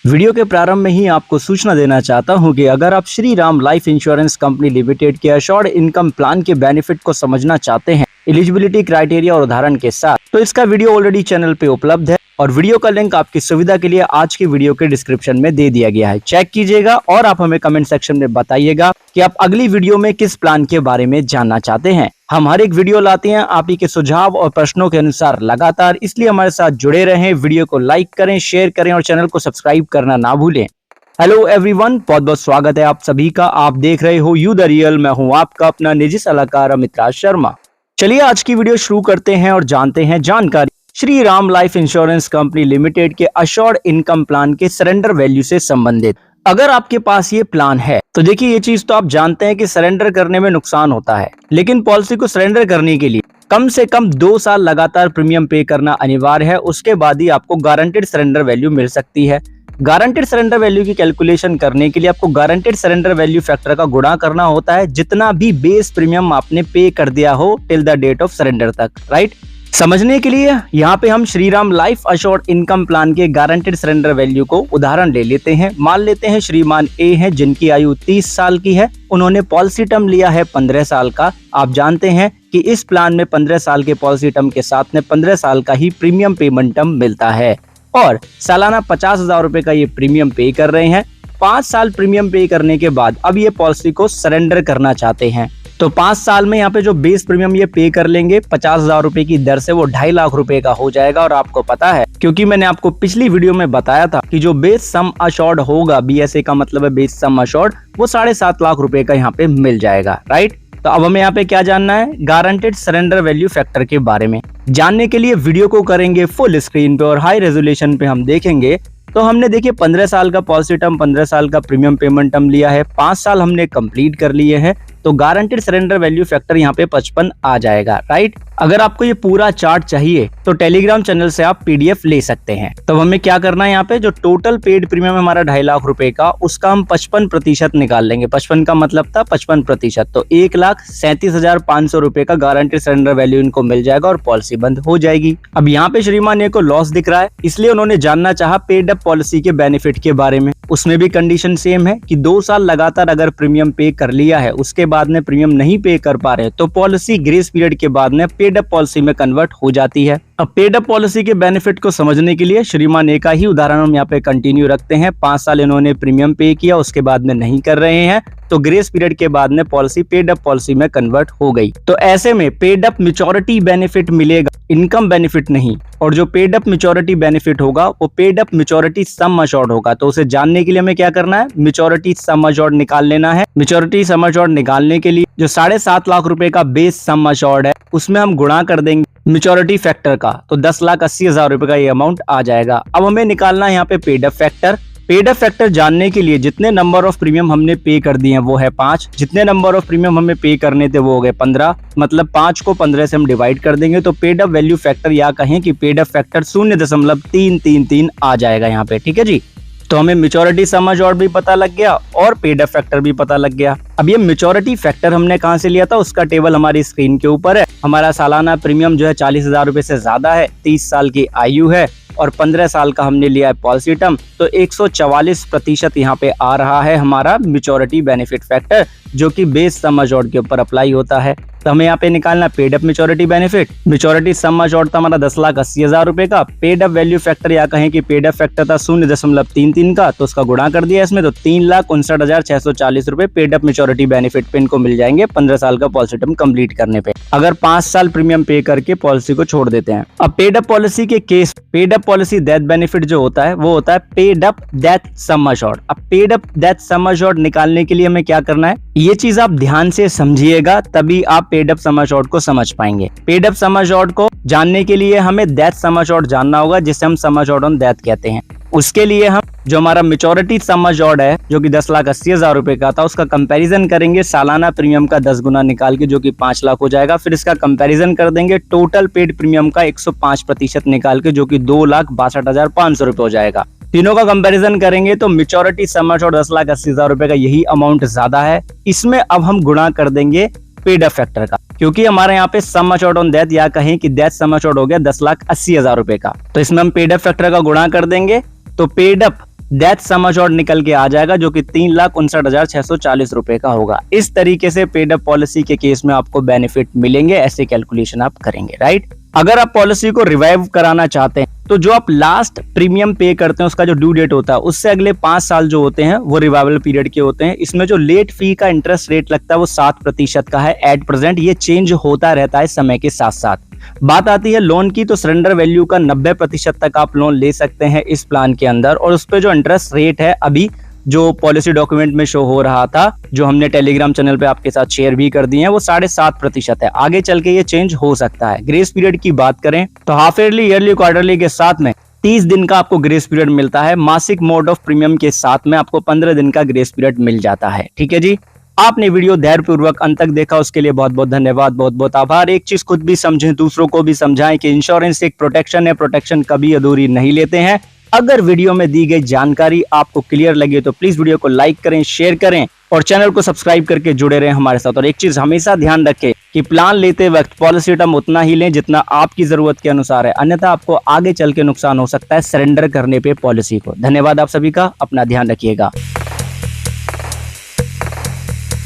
Video के प्रारंभ में ही आपको सूचना देना चाहता हूं कि अगर आप Shri Ram life insurance company limited के अश्योर्ड इनकम प्लान के बेनिफिट को समझना चाहते हैं एलिजिबिलिटी क्राइटेरिया और उदाहरण के साथ, तो इसका वीडियो ऑलरेडी चैनल पे उपलब्ध है और वीडियो का लिंक आपकी सुविधा के लिए आज की वीडियो के डिस्क्रिप्शन में दे दिया गया है। चेक कीजिएगा और आप हमें कमेंट सेक्शन में बताइएगा कि आप अगली वीडियो में किस प्लान के बारे में जानना चाहते हैं। हम हर एक वीडियो लाते हैं आप ही के सुझाव और प्रश्नों के अनुसार लगातार, इसलिए हमारे साथ जुड़े रहें। वीडियो को लाइक करें, शेयर करें और चैनल को सब्सक्राइब करना ना भूलें। हेलो एवरीवन, बहुत बहुत स्वागत है आप सभी का। आप देख रहे हो यू द रियल। मैं हूं आपका अपना निजी सलाहकार अमित शर्मा। चलिए आज की वीडियो शुरू करते हैं और जानते हैं जानकारी Shri Ram life insurance company limited के अश्योर्ड इनकम प्लान के सरेंडर वैल्यू से संबंधित। अगर आपके पास ये प्लान है तो देखिए, ये चीज तो आप जानते हैं कि सरेंडर करने में नुकसान होता है, लेकिन पॉलिसी को सरेंडर करने के लिए कम से कम 2 साल लगातार प्रीमियम पे करना अनिवार्य है। उसके बाद ही आपको गारंटेड सरेंडर वैल्यू मिल सकती है। गारंटेड सरेंडर वैल्यू की कैलकुलेशन करने के लिए आपको गारंटेड सरेंडर वैल्यू फैक्टर का गुणा करना होता है जितना भी बेस प्रीमियम आपने पे कर दिया हो till the date of surrender तक, राइट। समझने के लिए यहाँ पे हम Shriram life assured income plan के गारंटेड सरेंडर वैल्यू को उदाहरण ले लेते हैं। मान लेते हैं श्रीमान ए हैं जिनकी आयु 30 साल की है। उन्होंने पॉलिसी टर्म लिया है 15 साल का। आप जानते हैं कि इस प्लान में 15 साल के पॉलिसी टर्म के साथ में 15 साल का ही प्रीमियम पेमेंट टर्म मिलता है और सालाना 50,000 रुपए का ये प्रीमियम पे कर रहे हैं। 5 साल प्रीमियम पे करने के बाद अब ये पॉलिसी को सरेंडर करना चाहते हैं, तो 5 साल में यहाँ पे जो बेस प्रीमियम ये पे कर लेंगे 50,000 रुपए की दर से, वो 2.5 लाख रुपए का हो जाएगा। और आपको पता है, क्योंकि मैंने आपको पिछली वीडियो में बताया था कि जो बेस सम अश्योर्ड होगा, BSA का मतलब है बेस सम अश्योर्ड, वो 7.5 लाख रुपए का यहाँ पे मिल जाएगा, राइट। तो अब हमें यहाँ पे क्या जानना है, गारंटेड सरेंडर वैल्यू फैक्टर के बारे में। जानने के लिए वीडियो को करेंगे फुल स्क्रीन पे और हाई रेजोल्यूशन पे हम देखेंगे। तो हमने देखिए 15 साल का पॉलिसी टर्म, 15 साल का प्रीमियम पेमेंट टर्म लिया है, 5 साल हमने कंप्लीट कर लिए हैं, तो गारंटेड सरेंडर वैल्यू फैक्टर यहाँ पे 55 आ जाएगा, राइट। अगर आपको ये पूरा चार्ट चाहिए तो टेलीग्राम चैनल से आप PDF ले सकते हैं। तो हमें क्या करना है, यहाँ पे जो टोटल पेड प्रीमियम है हमारा 2.5 लाख रुपए का, उसका हम 55% निकाल लेंगे। 55 का मतलब था 55%, तो 1,37,500 रुपए का गारंटेड सरेंडर वैल्यू इनको मिल जाएगा और पॉलिसी बंद हो जाएगी। अब यहाँ पे श्रीमान ए को लॉस दिख रहा है, इसलिए उन्होंने जानना चाहा पेड अप पॉलिसी के बेनिफिट के बारे में। उसमें भी कंडीशन सेम है कि 2 साल लगातार अगर प्रीमियम पे कर लिया है, उसके बाद में प्रीमियम नहीं पे कर पा रहे, तो पॉलिसी ग्रेस पीरियड के बाद में पेड अप पॉलिसी में कन्वर्ट हो जाती है। अब पेड अप पॉलिसी के बेनिफिट को समझने के लिए श्रीमान ए का ही उदाहरण हम यहाँ पे कंटिन्यू रखते हैं। 5 साल इन्होंने प्रीमियम पे किया, उसके बाद में नहीं कर रहे हैं, तो ग्रेस पीरियड के बाद में पॉलिसी पेड अप पॉलिसी में कन्वर्ट हो गई। तो ऐसे में पेड अप मैच्योरिटी बेनिफिट मिलेगा, इनकम बेनिफिट नहीं। और जो पेड अप मैच्योरिटी बेनिफिट होगा वो paid up maturity sum assured होगा। तो उसे जानने के लिए हमें क्या करना है, मैच्योरिटी सम अश्योर्ड निकाल लेना है। मैच्योरिटी सम अश्योर्ड निकालने के लिए जो 7.5 लाख रुपए का बेस सम अश्योर्ड है, उसमें हम गुणा कर देंगे मैच्योरिटी फैक्टर का, तो 10,80,000 रुपए का ये अमाउंट आ जाएगा। अब हमें निकालना है यहाँ पे paid up factor. Paid up factor जानने के लिए जितने नंबर ऑफ प्रीमियम हमने पे कर दिए हैं वो है 5, जितने नंबर ऑफ प्रीमियम हमें पे करने थे वो हो गए 15, मतलब 5 को 15 से हम डिवाइड कर देंगे, तो पेड अप वैल्यू फैक्टर या कहें कि पेड अप फैक्टर 0.333 आ जाएगा यहाँ पे, ठीक है जी। तो हमें मैच्योरिटी सम अश्योर्ड भी पता लग गया और पेड अप फैक्टर भी पता लग गया। अब ये मैच्योरिटी फैक्टर हमने कहाँ से लिया था, उसका टेबल हमारी स्क्रीन के ऊपर है। हमारा सालाना प्रीमियम जो है 40,000 रुपए से ज्यादा है, 30 साल की आयु है और 15 साल का हमने लिया है पॉलिसी टर्म, तो 144% यहाँ पे आ रहा है हमारा मैच्योरिटी बेनिफिट फैक्टर, जो कि बेस सम अश्योर्ड के ऊपर अप्लाई होता है। तो हमें यहाँ पे निकालना paid up maturity benefit. Maturity sum assured था हमारा 10,80,000 रुपए का, पेड अप वैल्यू फैक्टर या कहें कि पेड अप फैक्टर था 0.33 का, तो उसका गुणा कर दिया इसमें, तो 3,59,640 रुपए पेड अप मैच्योरिटी बेनिफिट पे इनको मिल जाएंगे 15 साल का पॉलिसी टर्म कंप्लीट करने पे, अगर 5 साल प्रीमियम पे करके पॉलिसी को छोड़ देते हैं। अब पेड अप पॉलिसी के case, paid up policy death benefit जो होता है वो होता है paid up death sum assured. अब paid up death sum assured निकालने के लिए हमें क्या करना है, ये चीज आप ध्यान से समझिएगा, तभी आप पेड अप सम अश्योर्ड को समझ पाएंगे। पेड अप सम अश्योर्ड को जानने के लिए हमें डेथ सम अश्योर्ड जानना होगा, जिसे हम सम अश्योर्ड ऑन डेथ कहते हैं। उसके लिए हम जो हमारा मैच्योरिटी सम अश्योर्ड है जो कि 10,80,000 रुपए का था, उसका कंपैरिजन करेंगे सालाना प्रीमियम का 10 गुना निकाल के, जो कि 5 लाख हो जाएगा। फिर इसका कंपैरिजन कर देंगे टोटल पेड प्रीमियम का 105% निकाल के, जो कि 2,62,500 रुपए हो जाएगा। तीनों का कंपैरिजन करेंगे तो मैच्योरिटी सम अश्योर्ड 10,80,000 रुपए का यही अमाउंट ज्यादा है। इसमें अब हम गुणा कर देंगे पेड अप फैक्टर का, क्योंकि हमारे यहाँ पे सम अश्योर्ड ऑन डेथ या कहें कि डेथ सम अश्योर्ड हो गया 10,80,000 रुपए का, तो इसमें हम पेड अप फैक्टर का गुणा कर देंगे, तो paid up death sum assured निकल के आ जाएगा, जो कि 3,59,640 रुपए का होगा। इस तरीके से पेड अप पॉलिसी के केस में आपको बेनिफिट मिलेंगे, ऐसे कैलकुलेशन आप करेंगे, राइट। अगर आप पॉलिसी को रिवाइव कराना चाहते हैं तो जो आप लास्ट प्रीमियम पे करते हैं उसका जो ड्यू डेट होता है उससे अगले 5 साल जो होते हैं वो रिवाइवल पीरियड के होते हैं। इसमें जो लेट फी का इंटरेस्ट रेट लगता है वो 7% का है एट प्रेजेंट। ये चेंज होता रहता है समय के साथ साथ। बात आती है लोन की, तो सरेंडर वैल्यू का 90% तक आप लोन ले सकते हैं इस प्लान के अंदर, और उस पर जो इंटरेस्ट रेट है अभी जो पॉलिसी डॉक्यूमेंट में शो हो रहा था, जो हमने टेलीग्राम चैनल पे आपके साथ शेयर भी कर दिए हैं, वो 7.5% है। आगे चल के ये चेंज हो सकता है। ग्रेस पीरियड की बात करें तो हाफ ईयरली, ईयरली, क्वार्टरली के साथ में 30 दिन का आपको ग्रेस पीरियड मिलता है। मासिक मोड ऑफ प्रीमियम के साथ में आपको 15 दिन का ग्रेस पीरियड मिल जाता है। ठीक है जी, आपने वीडियो धैर्यपूर्वक अंत तक देखा, उसके लिए बहुत बहुत धन्यवाद, बहुत बहुत आभार। एक चीज खुद भी समझें, दूसरों को भी समझाएं कि इंश्योरेंस एक प्रोटेक्शन है, प्रोटेक्शन कभी अधूरी नहीं लेते हैं। अगर वीडियो में दी गई जानकारी आपको क्लियर लगे तो प्लीज वीडियो को लाइक करें, शेयर करें और चैनल को सब्सक्राइब करके जुड़े रहें हमारे साथ। और एक चीज हमेशा ध्यान रखें कि प्लान लेते वक्त पॉलिसी टर्म उतना ही लें जितना आपकी जरूरत के अनुसार है, अन्यथा आपको आगे चल के नुकसान हो सकता है सरेंडर करने पे पॉलिसी को। धन्यवाद आप सभी का, अपना ध्यान रखिएगा।